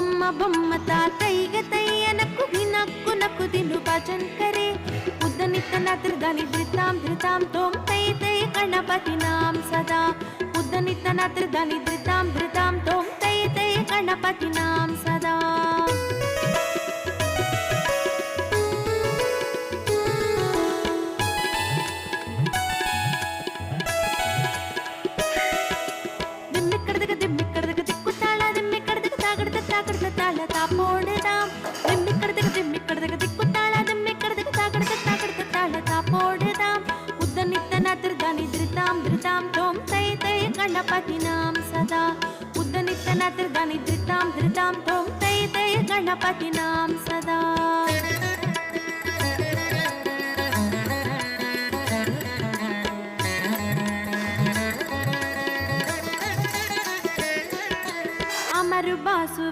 बम्म बम्म तातैग तैयनक्कु भिनक्कु नक्कु दिनु भजन करे उद्दनित्तन धृदानि धृतां धृतां तों तै तै गणपति नाम सदा उद्दनित्तन धृदानि धृतां धृतां तों तै तै गणपति नाम सदा போடுதாம் திம்மிக்கடதுக்கு திக்குத்தாள திம்மிக்கடதுக்கு தாக்கடதுக்கு தாளதா போடுதாம் உத்தனித்தன திருதானி திருதாம் திருதாம் தோம் தை தை கணபதி நாம் சதா உத்தனித்தன திருதானி திருதாம் திருதாம் தோம் தை தை கணபதி நாம் சதா